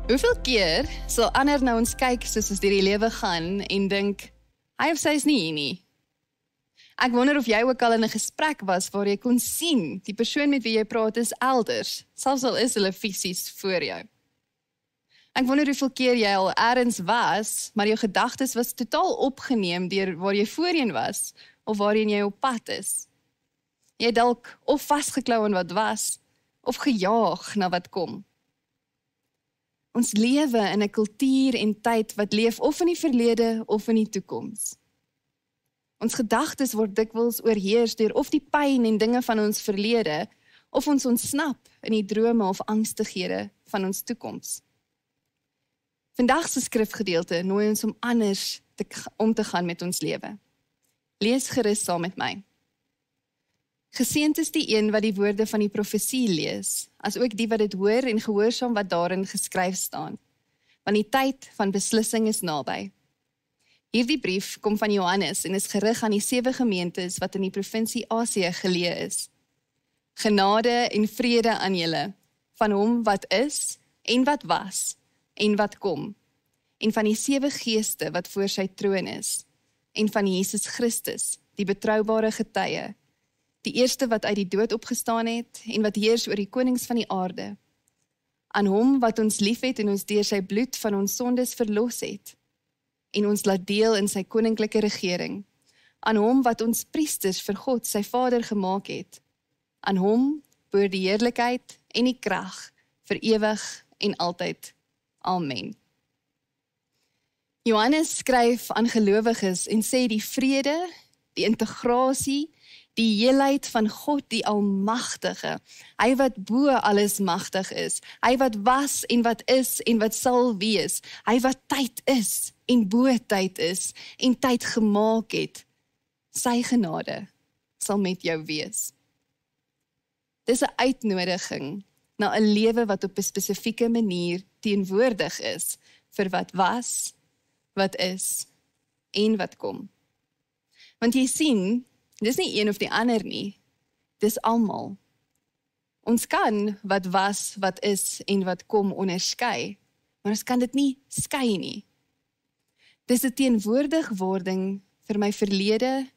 Hoeveel keer sal ander na ons kyk soos ons deur die lewe gaan en dink, hy of sy is nie hier nie. Ek wonder of jy ook al in 'n gesprek was waar jy kon sien, die persoon met wie jy praat is elders, selfs al is hulle fisies voor jou. Ek wonder hoeveel keer jy al ergens was, maar jou gedagtes was totaal opgeneem deur waar jy voorheen was, of waarheen jy op pad is. Jy dalk of vasgeklou aan wat was, of gejaag na wat kom. Ons lewe in 'n kultuur en tyd wat leef of in die verlede of in die toekoms. Ons gedagtes word dikwels oorheers deur of die pyn en dinge van ons verlede, of ons ontsnap in die drome of angstighede van ons toekoms. Vandag se skrifgedeelte nooi ons om anders om te gaan met ons lewe. Lees gerus saam met my. Geseënd is die een wat die woorde van die profesie lees, as ook die wat dit hoor en gehoorsaam wat daarin geskryf staan, want die tyd van beslissing is naby. Hierdie brief kom van Johannes en is gerig aan die 7 gemeentes wat in die provinsie Asië geleë is. Genade en vrede aan julle, van hom wat is en wat was en wat kom, en van die 7 geeste wat voor sy troon is, en van Jesus Christus, die betroubare getuie, die eerste wat uit die dood opgestaan het, en wat heers oor die konings van die aarde. Aan hom wat ons liefhet en ons deur sy bloed van ons sondes verlos het, en ons laat deel in sy koninklike regering. Aan hom wat ons priesters vir God, sy Vader, gemaak het. Aan hom behoort die heerlikheid en die krag vir ewig en altyd. Amen. Johannes skryf aan gelowiges en sê die vrede, die integrasie, die heelheid van God die Almagtige, hy wat bo alles magtig is, hy wat was en wat is en wat sal wees, hy wat tyd is en bo tyd is en tyd gemaak het, sy genade sal met jou wees. Dis 'n uitnodiging na 'n lewe wat op 'n spesifieke manier teenwoordig is vir wat was, wat is en wat kom. Want jy sien, dis nie een of die ander nie, dis almal. Ons kan wat was, wat is en wat kom onderskei, maar ons kan dit nie skei nie. Dis 'n teenwoordigwording vir my verlede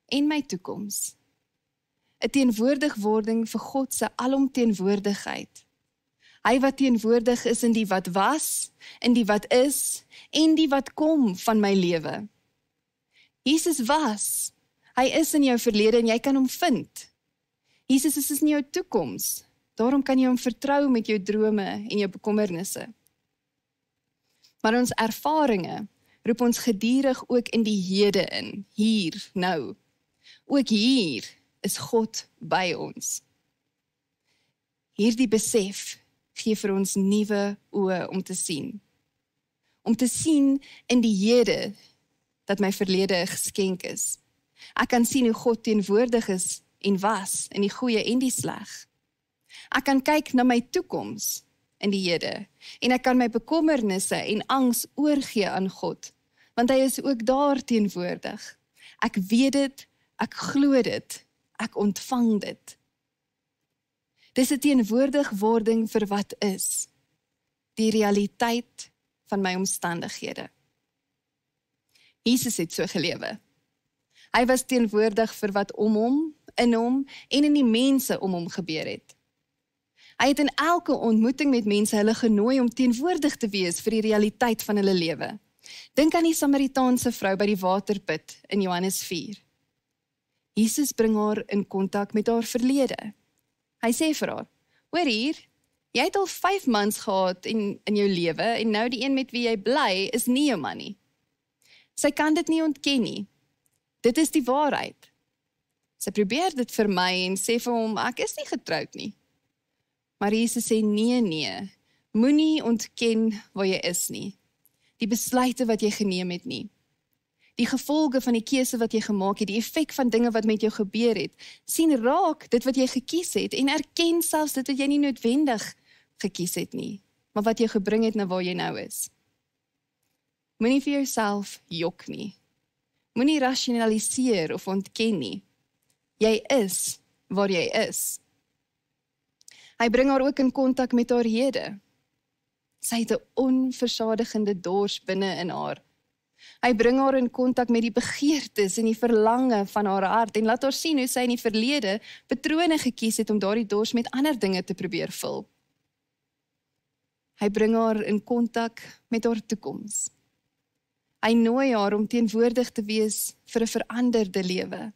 en my toekoms. 'n Teenwoordigwording vir God se alomteenwoordigheid. Hy wat teenwoordig is in die wat was, in die wat is en die wat kom van my lewe. Jesus was. Hy is in jou verlede en jy kan hom vind. Jesus is in jou toekoms. Daarom kan jy hom vertrou met jou drome en jou bekommernisse. Maar ons ervarings roep ons gedurig ook in die hede in, hier, nou. Ook hier is God by ons. Hierdie besef gee vir ons nuwe oë om te sien. Om te sien in die hede dat my verlede 'n geskenk is. Ek kan sien hoe God teenwoordig is en was in die goeie en die sleg. Ek kan kyk na my toekoms in die hede en ek kan my bekommernisse en angs oorgee aan God, want hy is ook daar teenwoordig. Ek weet dit, ek glo dit, ek ontvang dit. Dis 'n teenwoordigwording vir wat is, die realiteit van my omstandighede. Jesus het so gelewe. Hy was teenwoordig vir wat om hom, in hom en in die mense om hom gebeur het. Hy het in elke ontmoeting met mense hulle genooi om teenwoordig te wees vir die realiteit van hulle lewe. Dink aan die Samaritaanse vrou by die waterput in Johannes 4. Jesus bring haar in kontak met haar verlede. Hy sê vir haar, hoor hier, jy het al 5 mans gehad in jou lewe en nou die een met wie jy bly is nie jou man nie. Sy kan dit nie ontken nie. Dit is die waarheid. Sy probeer dit vermy en sê vir hom, ek is nie getroud nie. Maar Jesus sê, nee, moenie ontken waar jy is nie. Die besluite wat jy geneem het nie. Die gevolge van die keuse wat jy gemaak het, die effek van dinge wat met jou gebeur het. Sien raak dit wat jy gekies het en erken selfs dit wat jy nie noodwendig gekies het nie, maar wat jou gebring het na waar jy nou is. Moenie vir jouself jok nie. Moenie rasionaliseer of ontken nie. Jy is waar jy is. Hy bring haar ook in kontak met haar hede. Sy het 'n onversadigende dors binne in haar. Hy bring haar in kontak met die begeertes en die verlange van haar hart en laat haar sien hoe sy in die verlede patrone gekies het om daardie dors met ander dinge te probeer vul. Hy bring haar in kontak met haar toekoms. Hy nooi haar om teenwoordig te wees vir 'n veranderde lewe.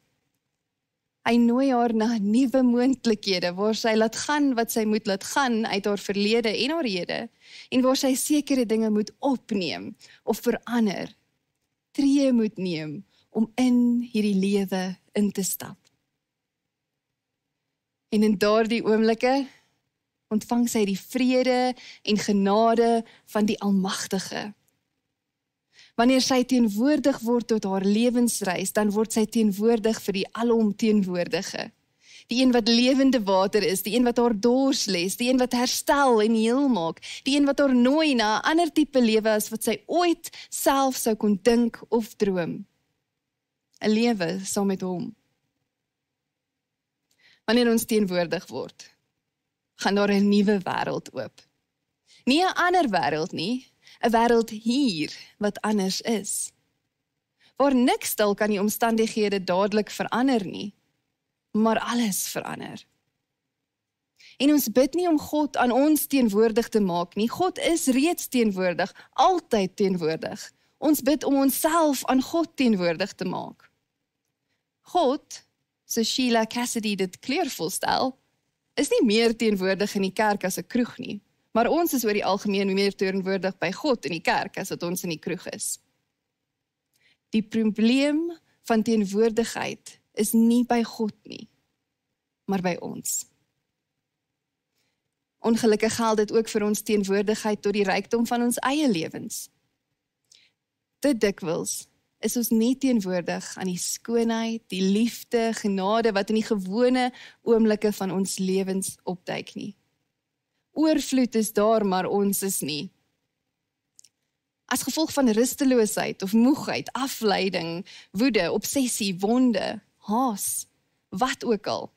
Hy nooi haar na nuwe moontlikhede waar sy laat gaan wat sy moet laat gaan uit haar verlede en haar hede en waar sy sekere dinge moet opneem of verander, tree moet neem om in hierdie lewe in te stap. En in daardie oomblikke ontvang sy die vrede en genade van die Almagtige. Wanneer sy teenwoordig word tot haar lewensreis, dan word sy teenwoordig vir die alomteenwoordige. Die een wat lewende water is, die een wat haar dors les, die een wat herstel en heel maak, die een wat haar nooi na 'n ander tipe lewe as wat sy ooit self sou kon dink of droom. 'n Lewe saam met hom. Wanneer ons teenwoordig word, gaan daar 'n nuwe wêreld oop. Nie 'n ander wêreld nie, 'n wêreld hier wat anders is. Waar niks dalk aan die omstandighede dadelik verander nie, maar alles verander. En ons bid nie om God aan ons teenwoordig te maak nie. God is reeds teenwoordig, altyd teenwoordig. Ons bid om onsself aan God teenwoordig te maak. God, so Sheila Cassidy dit kleurvol stel, is nie meer teenwoordig in die kerk as 'n kroeg nie, maar ons is oor die algemeen meer teenwoordig by God in die kerk as wat ons in die kroeg is. Die probleem van teenwoordigheid is nie by God nie, maar by ons. Ongelukkig geld dit ook vir ons teenwoordigheid tot die rykdom van ons eie lewens. Te dikwels is ons nie teenwoordig aan die skoonheid, die liefde, genade wat in die gewone oomblikke van ons lewens opduik nie. Oorvloed is daar, maar ons is nie. As gevolg van rusteloosheid of moegheid, afleiding, woede, obsessie, wonde, haas, wat ook al,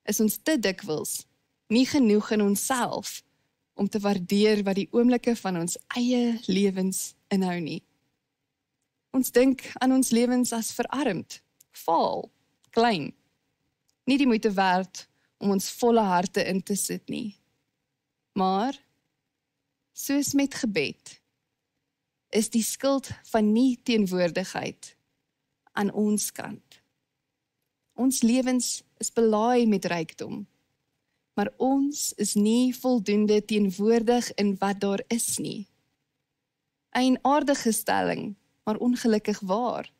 is ons te dikwels nie genoeg in onsself om te waardeer wat die oomblikke van ons eie lewens inhou nie. Ons dink aan ons lewens as verarmd, vaal, klein, nie die moeite werd om ons volle harte in te sit nie. Maar, soos met gebed, is die skuld van nie teenwoordigheid aan ons kant. Ons lewens is belaai met rykdom, maar ons is nie voldoende teenwoordig in wat daar is nie. 'n aardige stelling, maar ongelukkig waar.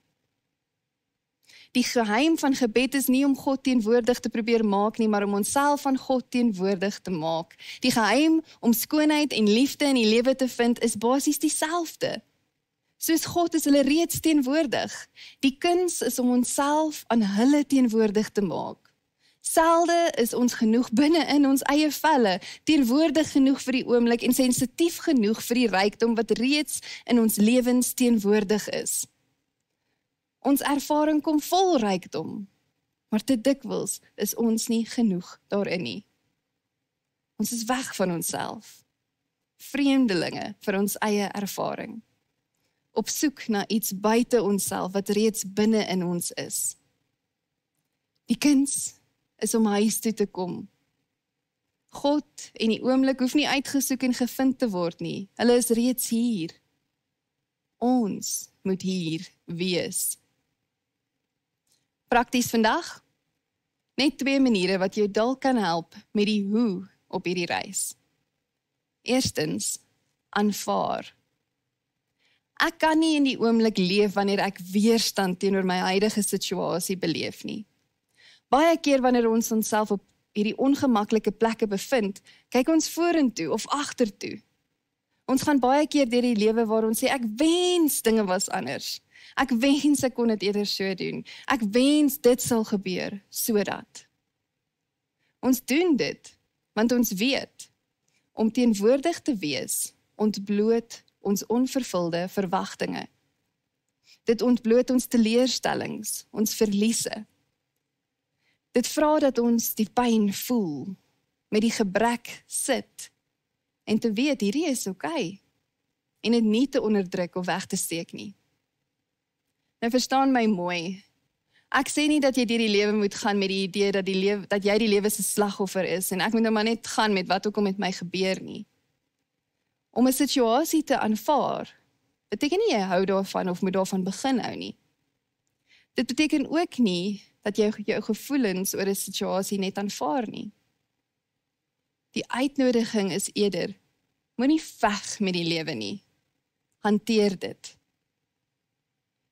Die geheim van gebed is nie om God teenwoordig te probeer maak nie, maar om onsself aan God teenwoordig te maak. Die geheim om skoonheid en liefde in die lewe te vind is basies dieselfde. Soos God is hulle reeds teenwoordig. Die kuns is om onsself aan hulle teenwoordig te maak. Selde is ons genoeg binne in ons eie velle, teenwoordig genoeg vir die oomblik en sensitief genoeg vir die rykdom wat reeds in ons lewens teenwoordig is. Ons ervaring kom vol rykdom, maar te dikwels is ons nie genoeg daarin nie. Ons is weg van onsself, vreemdelinge vir ons eie ervaring, op soek na iets buite onsself wat reeds binne in ons is. Die kuns is om huis toe te kom. God en die oomblik hoef nie uitgesoek en gevind te word nie. Hulle is reeds hier. Ons moet hier wees. Prakties vandag, net 2 maniere wat jou dalk kan help met die hoe op hierdie reis. Eerstens, aanvaar. Ek kan nie in die oomblik leef wanneer ek weerstand teenoor my huidige situasie beleef nie. Baie keer wanneer ons onsself op hierdie ongemaklike plekke bevind, kyk ons vorentoe of agtertoe. Ons gaan baie keer deur die lewe waar ons sê, ek wens dinge was anders. Ek wens ek kon dit eerder so doen. Ek wens dit sal gebeur, sodat. Ons doen dit, want ons weet, om teenwoordig te wees, ontbloot ons onvervulde verwagtinge. Dit ontbloot ons teleurstellings, ons verliese. Dit vra dat ons die pyn voel, met die gebrek sit, en te weet hierdie is oké, en dit nie te onderdruk of weg te steek nie. Nou verstaan my mooi. Ek sê nie dat jy deur die lewe moet gaan met die idee dat jy die lewe se slagoffer is en ek moet nou maar net gaan met wat ook al met my gebeur nie. Om 'n situasie te aanvaar, beteken nie jy hou daarvan of moet daarvan begin hou nie. Dit beteken ook nie dat jy jou gevoelens oor 'n situasie net aanvaar nie. Die uitnodiging is eerder, moenie veg met die lewe nie. Hanteer dit.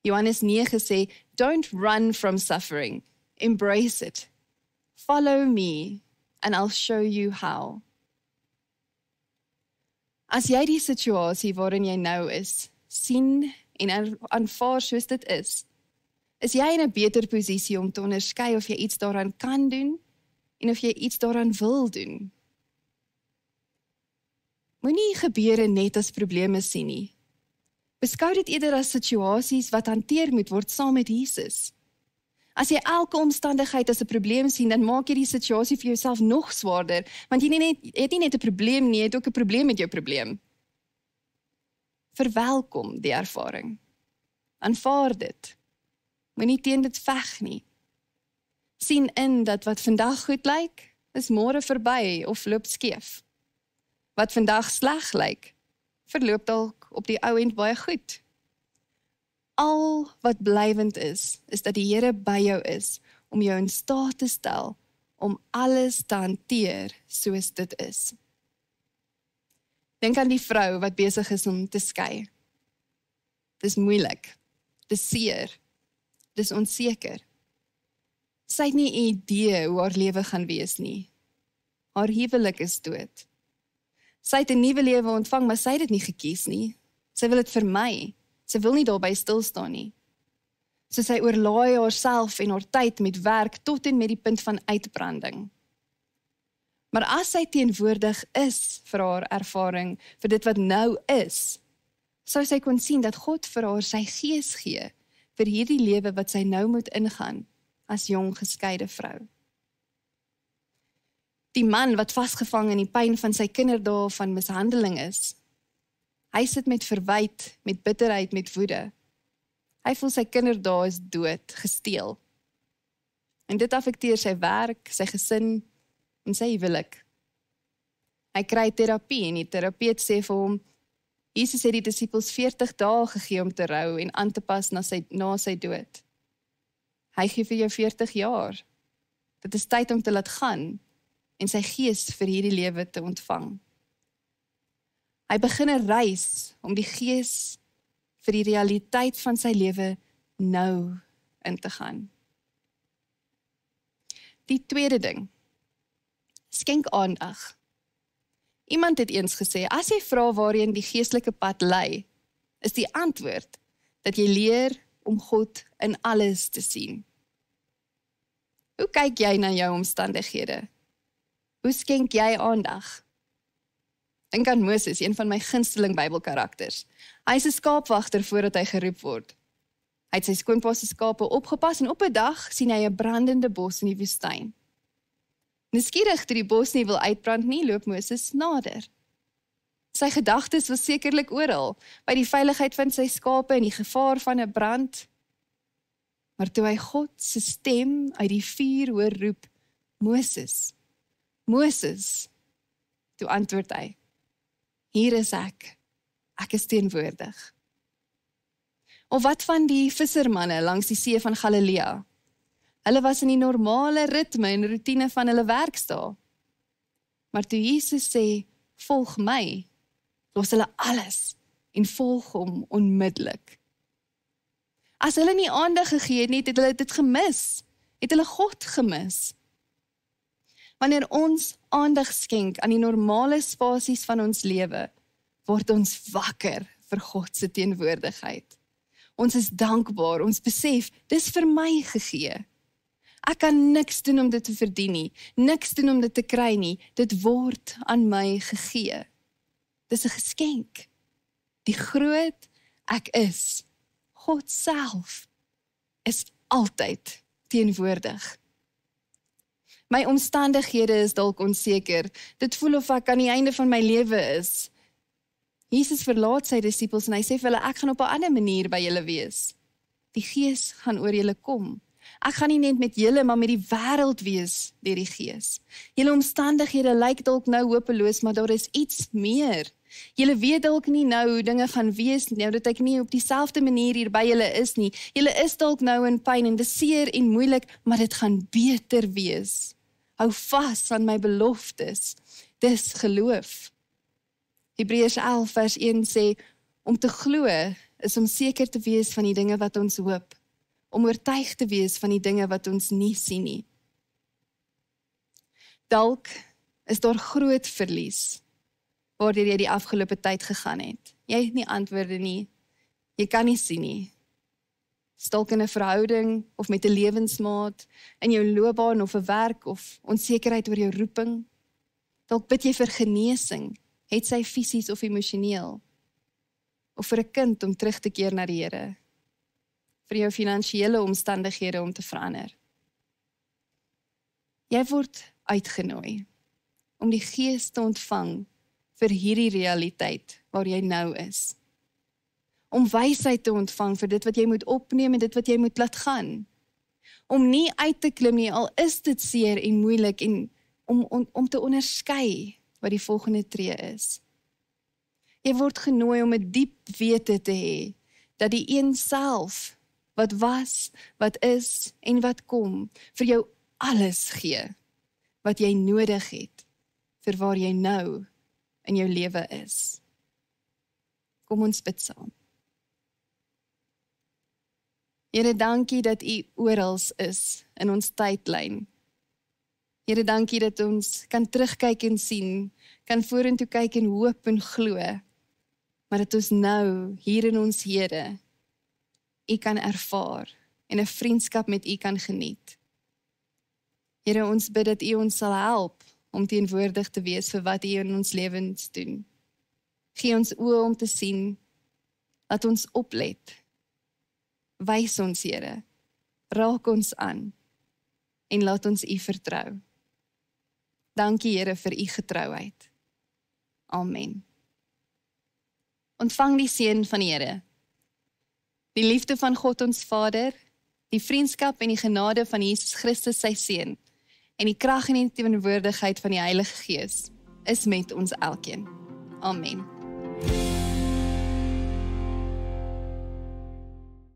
Johannes 9 sê, don't run from suffering, embrace it. Follow me and I'll show you how. As jy die situasie waarin jy nou is, sien en aanvaar soos dit is jy in 'n beter posisie om te onderskei of jy iets daaraan kan doen en of jy iets daaraan wil doen. Moenie gebeure net as probleme sien nie. Beskou dit eerder as situasies wat hanteer moet word saam met Jesus. As jy elke omstandigheid as 'n probleem sien, dan maak jy die situasie vir jouself nog swaarder, want jy het nie net 'n probleem nie, jy het ook 'n probleem met jou probleem. Verwelkom die ervaring. Aanvaar dit. Moenie teen dit veg nie. Sien in dat wat vandag goed lyk, is môre verby of loop skeef. Wat vandag sleg lyk, verloop dalk op die ou end baie goed. Al wat blywend is dat die Here by jou is om jou in staat te stel om alles te hanteer soos dit is. Dink aan die vrou wat besig is om te skei. Dis moeilik, dis seer, dis onseker. Sy het nie 'n idee hoe haar lewe gaan wees nie. Haar huwelik is dood. Sy het 'n nuwe lewe ontvang, maar sy het dit nie gekies nie. Sy wil dit vermy. Sy wil nie daarby stil staan nie. So sy oorlaai haarself en haar tyd met werk tot en met die punt van uitbranding. Maar as sy teenwoordig is vir haar ervaring, vir dit wat nou is, sou sy kon sien dat God vir haar sy gees gee vir hierdie lewe wat sy nou moet ingaan as jong geskeide vrou. Die man wat vasgevang in die pyn van sy kinderdae van mishandeling is, hy sit met verwyte, met bitterheid, met woede. Hy voel sy kinderdae is dood, gesteel. En dit affekteer sy werk, sy gesin en sy huwelik. Hy kry terapie en die terapeut sê vir hom, Jesus het die disippels 40 dae gegee om te rou en aan te pas na sy dood. Hy gee vir jou 40 jaar. Dit is tyd om te laat gaan en sy gees vir hierdie lewe te ontvang. Hy begin 'n reis om die gees vir die realiteit van sy lewe nou in te gaan. Die tweede ding, skenk aandag. Iemand het eens gesê, as jy vra waarheen die geestelike pad lei, is die antwoord dat jy leer om God in alles te sien. Hoe kyk jy na jou omstandighede? Hoe skenk jy aandag? Dink aan Moses, een van my gunsteling Bybelkarakters. Hy is 'n skaapwagter voordat hy geroep word. Hy het sy skoonpa se skape opgepas en op 'n dag sien hy 'n brandende bos in die woestyn. Nuuskierig toe die bos nie wil uitbrand nie, loop Moses nader. Sy gedagtes was sekerlik oral, by die veiligheid van sy skape en die gevaar van 'n brand. Maar toe hy God se stem uit die vuur hoor roep, Moses, Moses, toe antwoord hy, hier is ek is teenwoordig. Of wat van die vissermanne langs die see van Galilea? Hulle was in die normale ritme en roetine van hulle werksdae. Maar toe Jesus sê, volg my, los hulle alles en volg hom onmiddellik. As hulle nie aandag gegee het, het hulle dit gemis, het hulle God gemis. Wanneer ons aandag skenk aan die normale spasies van ons lewe, word ons wakker vir God se teenwoordigheid. Ons is dankbaar, ons besef, dis vir my gegee. Ek kan niks doen om dit te verdien nie, niks doen om dit te kry nie, dit word aan my gegee. Dis 'n geskenk. Die groot ek is, God self, is altyd teenwoordig. My omstandighede is dalk onseker. Dit voel of ek aan die einde van my lewe is. Jesus verlaat sy disippels en hy sê vir hulle, ek gaan op 'n ander manier by julle wees. Die Gees gaan oor julle kom. Ek gaan nie net met julle, maar met die wêreld wees deur die Gees. Julle omstandighede lyk dalk nou hopeloos, maar daar is iets meer. Julle weet dalk nie nou hoe dinge gaan wees nie, nou dat ek nie op dieselfde manier hier by julle is nie. Julle is dalk nou in pyn en dis seer en moeilik, maar dit gaan beter wees. Hou vas aan my beloftes. Dis geloof. Hebreërs 11 vers 1 sê, om te glo is om seker te wees van die dinge wat ons hoop, om oortuig te wees van die dinge wat ons nie sien nie. Dalk is daar groot verlies, waardeur jy die afgelope tyd gegaan het. Jy het nie antwoorde nie, jy kan nie sien nie. Dalk in 'n verhouding, of met 'n lewensmaat, in jou loopbaan of 'n werk, of onsekerheid oor jou roeping. Dalk bid jy vir genesing, het sy fisies of emosioneel, of vir 'n kind om terug te keer na die Here, vir jou finansiële omstandighede om te verander. Jy word uitgenooi om die Gees te ontvang vir hierdie realiteit waar jy nou is. Om wysheid te ontvang vir dit wat jy moet opneem en dit wat jy moet laat gaan. Om nie uit te klim nie, al is dit seer en moeilik, en om te onderskei wat die volgende tree is. Jy word genooi om 'n diep wete te hê, dat die een self, wat was, wat is en wat kom, vir jou alles gee, wat jy nodig het, vir waar jy nou in jou lewe is. Kom ons bid saam. Here, dankie dat U oral is in ons tydlyn. Here, dankie dat ons kan terugkyk en sien, kan vorentoe kyk en hoop en glo, maar dat ons nou, hier in ons Here, U kan ervaar en 'n vriendskap met U kan geniet. Here, ons bid dat U ons sal help om teenwoordig te wees vir wat U in ons lewens doen. Gee ons oë om te sien, laat ons oplet. Wys ons, Here, raak ons aan en laat ons U vertrou. Dankie, Here, vir U getrouheid. Amen. Ontvang die seën van die Here. Die liefde van God ons Vader, die vriendskap en die genade van Jesus Christus sy Seun, en die krag en die teenwoordigheid van die Heilige Gees is met ons elkeen. Amen.